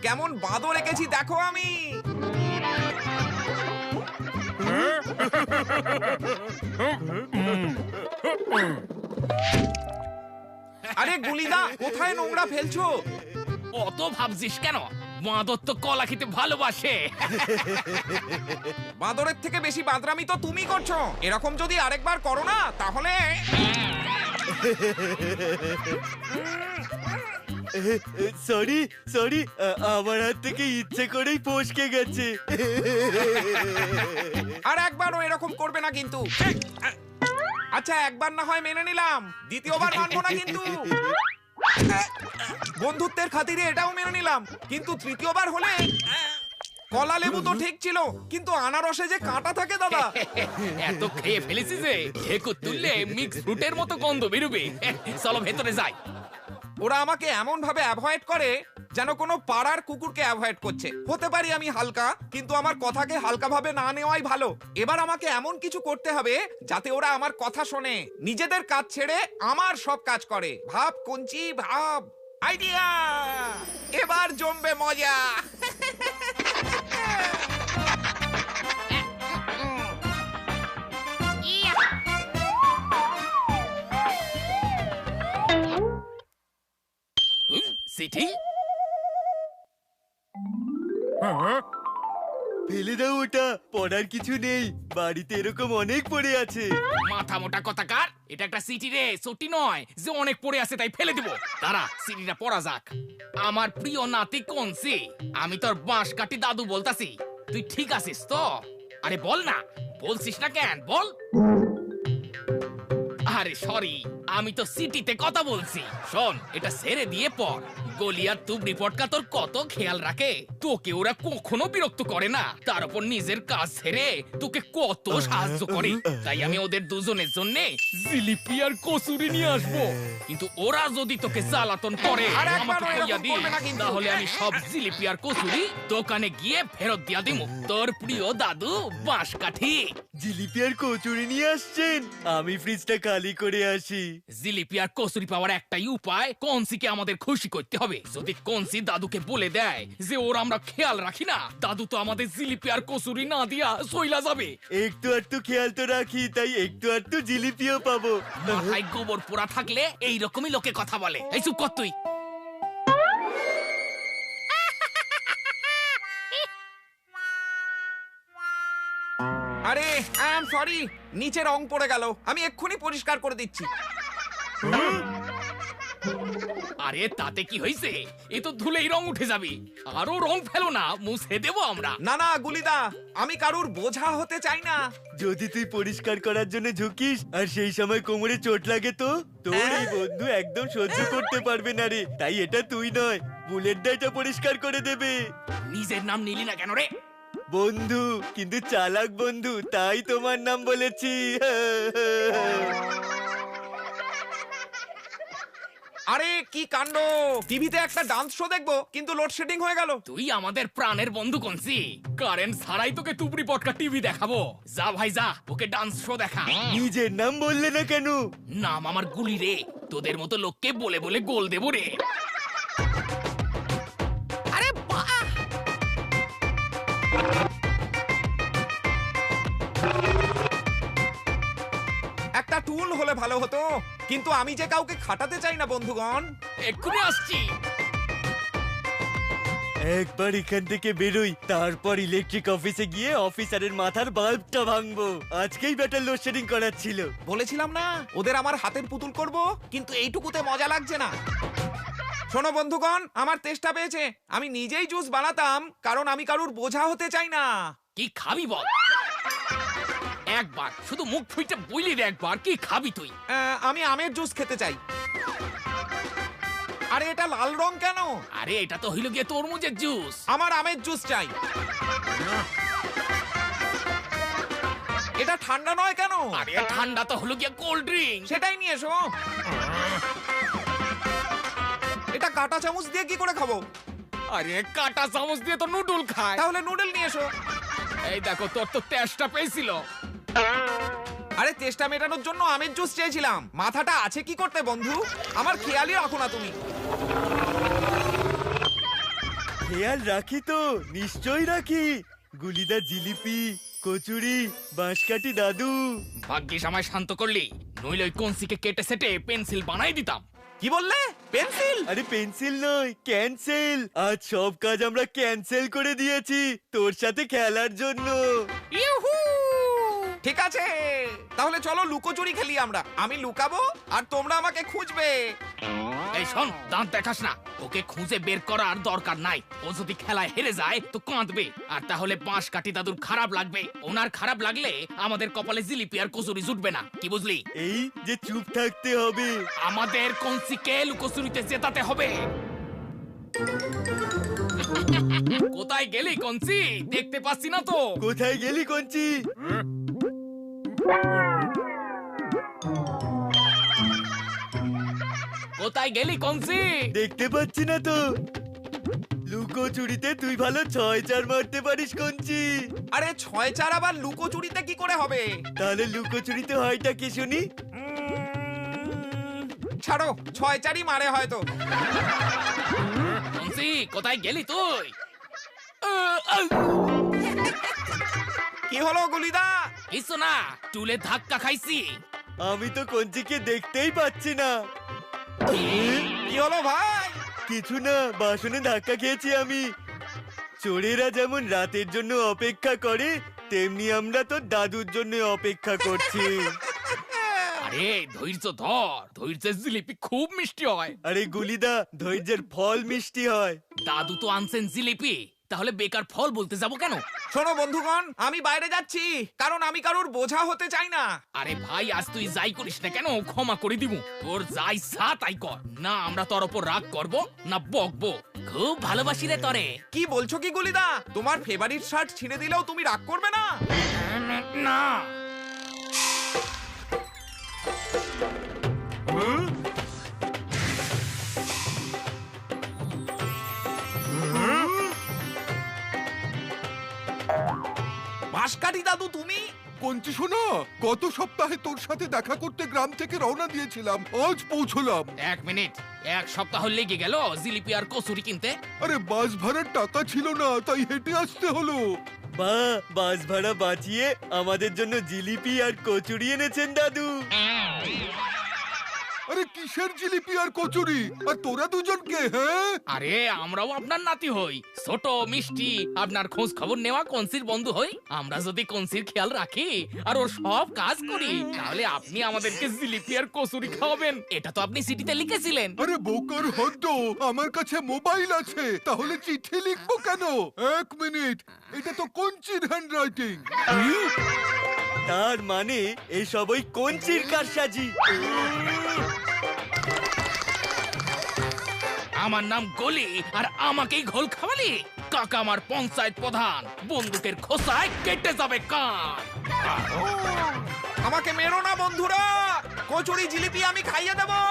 কেমন বাঁদর এঁকেছি দেখো আমি। আরে গুলিদা, কোথায় নোংরা ফেলছো? অত ভাবছিস কেন? বাঁদর তো কলা খেতে ভালোবাসে। বাঁদরের থেকে বেশি বাঁদরামি তো তুমি করছো। এরকম যদি আরেকবার করো না তাহলে সরি সরি, আমার হাত থেকে ইচ্ছে করেই ফসকে গেছে। আর একবারও এরকম করবে না কিন্তু। আচ্ছা, একবার না হয় মেনে নিলাম, দ্বিতীয়বার মানবো না কিন্তু। বন্ধুত্বের খাতিরে এটাও মেনে নিলাম, কিন্তু তৃতীয়বার হলে। কলা লেবু তো ঠিক ছিল, কিন্তু আনারসে যে কাঁটা থাকে দাদা। এত খেয়ে ফেলেছি যে ঢেকুর তুললে মিক্স ফ্রুটের মতো গন্ধ বেরোবে। চলো ভেতরে যাই। ওরা আমাকে এমন ভাবে অ্যাভয়েড করে যেন কোনো পাড়ার কুকুরকে অ্যাভয়েড করছে। হতে পারি আমি হালকা, কিন্তু আমার কথাকে হালকা ভাবে না নেওয়াই ভালো। এবার আমাকে এমন কিছু করতে হবে যাতে ওরা আমার কথা শোনে, নিজেদের কাজ ছেড়ে আমার সব কাজ করে। ভাব কঞ্চি, ভাব। আইডিয়া! এবার জমবে মজা। চিঠি? ফেলে দাও ওটা, পড়ার কিছু নেই। বাড়িতে এরকম অনেক পড়ে আছে। মাথা মোটা কথাকার, এটা একটা সিটি রে, ছুটি নয় যে অনেক পড়ে আছে তাই ফেলে দিব। দাঁড়া, সিটিটা পড়া যাক। আমার প্রিয় নাতি কনসি, আমি তোর বাঁশ কাটি দাদু বলতাছি। তুই ঠিক আছিস তো? আরে বল না, বলছিস না কেন? বল। আরে সরি, আমি তো সিটিতে কথা বলছি। শোন, এটা ছেড়ে দিয়ে পড়। গলিয়ার তুবড়ি পটকা তোর কত খেয়াল রাখে, তোকে ওরা কখনো বিরক্ত করে না। তার উপর নিজের কাজ ছেড়ে তোকে কত সাহায্য করে। তাই আমি ওদের দুজনের জন্য জিলিপি আর কচুরি নিয়ে আসবো। কিন্তু ওরা যদি তোকে জ্বালাতন করে আর একবারও আমাকে কইয়া এরকম দি, করবে না কিন্তু। তাহলে আমি সব জিলিপি আর কচুরি দোকানে গিয়ে ফেরত দিয়া দিমু। তোর প্রিয় দাদু বাঁশকাঠি। জিলিপি আর কচুরি নিয়ে আসছেন? আমি ফ্রিজটা খালি করে আসি। জিলিপি আর কচুরি পাওয়ার একটাই উপায়, কনসিকে আমাদের খুশি করতে হবে। যদি কনসি দাদুকে বলে দেয় যে ওরা আমরা খেয়াল রাখি না, দাদু তো আমাদের জিলিপি আর কচুরি না দিয়া সইলা যাবে। একটু আধটু খেয়াল তো রাখি, তাই একটু আধটু জিলিপিও পাবো। মাথায় গোবর পোড়া থাকলে এইরকমই লোকে কথা বলে। এই চুপ কর তুই। আরে আই এম সরি, নিচে রং পড়ে গেল, আমি এক্ষুনি পরিষ্কার করে দিচ্ছি। আরে তাতে কি হয়েছে? এ তো ধুলেই রং উঠে যাবে। আরো রং ফেলো না, মুছে দেবো আমরা। না না গুলিদা, আমি কারুর বোঝা হতে চাই না। যদি তুই পরিষ্কার করার জন্য ঝুঁকিস আর সেই সময় কোমরে চোট লাগে তো তোর এই বন্ধু একদম সহ্য করতে পারবে না রে। তাই এটা তুই নয়, বুলেট ডাইটা পরিষ্কার করে দেবে। নিজের নাম নিলি না কেন রে? বন্ধু, কিন্তু চালাক বন্ধু, তাই তোমার নাম বলেছি। আরে কি কাণ্ড! টিভিতে একটা ডান্স শো দেখবো, কিন্তু লোডশেডিং হয়ে গেল। তুই আমাদের প্রাণের বন্ধু কনসি, কারেন্ট ছাড়াই তোকে তুবড়ি পটকা টিভি দেখাবো। যা ভাই যা, ওকে ডান্স শো দেখা। নিজের নাম বললে না কেন? নাম আমার গুলি রে, তোদের মতো লোককে বলে বলে গোল দেবো রে। আরে বাহ! একটা টুল হলে ভালো হতো, কিন্তু আমি যে কাউকে খাটাতে চাই না বন্ধুগণ। এক্ষুনি আসছি। একবার এখান থেকে বেরোই, তারপর ইলেকট্রিক অফিসে গিয়ে অফিসারের মাথার বাল্বটা ভাঙবো। আজকেই ব্যাটার লোডশেডিং করার ছিল। বলেছিলাম না ওদের আমার হাতের পুতুল করব, কিন্তু এইটুকুতে মজা লাগছে না। শোনো বন্ধুগণ, আমার তেষ্টা পেয়েছে। আমি নিজেই জুস বানাতাম, কারণ আমি কারুর বোঝা হতে চাই না। কি খাবি বল? একবার শুধু মুখ ফুইটা বইলি রে, একবার কি খাবি তুই? আমি আমের জুস খেতে চাই। আরে এটা লাল রং কেন? আরে এটা তো হইল গিয়ে তরমুজের জুস। আমার আমের জুস চাই। এটা ঠান্ডা নয় কেন? আরে ঠান্ডা তো হলো গিয়ে কোল্ড ড্রিঙ্ক। সেটাই নিয়ে এসো। এটা কাঁটা চামচ দিয়ে কি করে খাবো? আরে কাটা চামচ দিয়ে তো নুডল খায়। তাহলে নুডল নিয়ে এসো। এই দেখো, তোর তো তেষ্টা পেয়েছিল। আরে তেষ্টা মেটানোর জন্য আমের জুস চেয়েছিলাম। মাথাটা আছে কি করতে বন্ধু? আমার খেয়ালই রাখো না তুমি। খেয়াল রাখি তো, নিশ্চয়ই রাখি। গুলিদা জিলিপি, কচুরি, বাঁশকাঠি দাদু। ভাগ্যিস আমায় শান্ত করলি, নইলে ওই কনসিকে কেটে সেটে পেন্সিল বানাই দিতাম। কি বললে? পেন্সিল? আরে পেন্সিল নয়, ক্যান্সেল। আজ সব কাজ আমরা ক্যান্সেল করে দিয়েছি তোর সাথে খেলার জন্য। ইউহু! ঠিক আছে, তাহলে চলো লুকোচুরি খেলি আমরা। আমি লুকাবো আর তোমরা আমাকে খুঁজবে। এই শোন, দাঁত দেখাস না। ওকে খুঁজে বের করার দরকার নাই। ও যদি খেলায় হেরে যায় তো কাঁদবে, আর তাহলে বাঁশ কাঠি দাদুর খারাপ লাগবে। ওনার খারাপ লাগলে আমাদের কপালে জিলিপি আর কচুরি জুটবে না, কি বুঝলি? এই যে চুপ থাকতে হবে। আমাদের কনসিকে লুকোচুরিতে জেতাতে হবে। কোথায় গেলি কনসি? দেখতে পাচ্ছি না তো। কোথায় গেলি কঞ্চি? কোথায় গেলি কনসি? দেখতে পাচ্ছি না তো। লুকোচুরিতে তুই ভালো 6-4 মারতে পারিস কঞ্চি। আরে 6-4 আবার লুকোচুরিতে কি করে হবে? তাহলে লুকোচুরিতে হয়টা কি শুনি? ছাড়ো, 6-4ই মারে হয়তো। কনসি, কোথায় গেলি তুই? কি হলো গুলিদা? কিছু না, টুলে ধাক্কা খাইছি। আমি তো কঞ্চিকে দেখতেই পাচ্ছি না। কি হলো ভাই? কিছু না, বাসনে ধাক্কা খেয়েছি আমি। চোরেরা যেমন রাতের জন্য অপেক্ষা করে, তেমনি আমরা তো দাদুর জন্য অপেক্ষা করছি। আরে ধৈর্য ধর, ধৈর্যের জিলিপি খুব মিষ্টি হয়। আরে গুলিদা, ধৈর্যের ফল মিষ্টি হয়। দাদু তো আনছেন জিলিপি, তাহলে বেকার ফল বলতে যাব কেন? শোনো বন্ধুগণ, আমি বাইরে যাচ্ছি, কারণ আমি কারোর বোঝা হতে চাই না। আরে ভাই, আজ তুই যাই করিস না কেন, ক্ষমা করে দিব। তোর যাই ইচ্ছা তাই কর। না আমরা তোর ওপর রাগ করব, না বকবো। খুব ভালোবাসি রে তরে। কি বলছো কি গুলিদা? তোমার ফেভারিট শার্ট ছিঁড়ে দিলেও তুমি রাগ করবে না? না। বাঁশকাঠি দাদু তুমি? কঞ্চি শোনা, গত সপ্তাহে তোর সাথে দেখা করতে গ্রাম থেকে রওনা দিয়েছিলাম, আজ পৌঁছলাম। এক মিনিট, এক সপ্তাহ লেগে গেল জিলিপি আর কচুরি কিনতে? আরে বাস ভাড়ার টাকা ছিল না, তাই হেঁটে আসতে হলো। বা, বাস ভাড়া বাঁচিয়ে আমাদের জন্য জিলিপি আর কচুরি এনেছেন দাদু। আরে কিসের জিলিপি আর কচুরি? আর তোরা দুজনকে? হ্যাঁ, আরে আমরাও আপনার নাতি হই, ছোট মিষ্টি। আপনার খোঁজ খবর নেওয়া কনসির বন্ধু হই। আমরা যদি কনসির খেয়াল রাখি আর ওর সব কাজ করি, তাহলে আপনি আমাদেরকে জিলিপি আর কচুরি খাওয়াবেন। এটা তো আপনি চিঠিতে লিখেছিলেন। আরে বোকার হদ্দ, আমার কাছে মোবাইল আছে, তাহলে চিঠি লিখবো কেন? এক মিনিট, এটা তো কঞ্চির হ্যান্ডরাইটিং। তার মানে এই সবই কঞ্চির কারসাজি। আমার নাম গলি আর আমাকেই ঘোল খাওয়ালি? কাকা আমার পঞ্চায়েত প্রধান, বন্দুকের খোসায় কেটে যাবে কান। আমাকে মেরো না বন্ধুরা, কচুরি জিলিপি আমি খাইয়ে দেবো।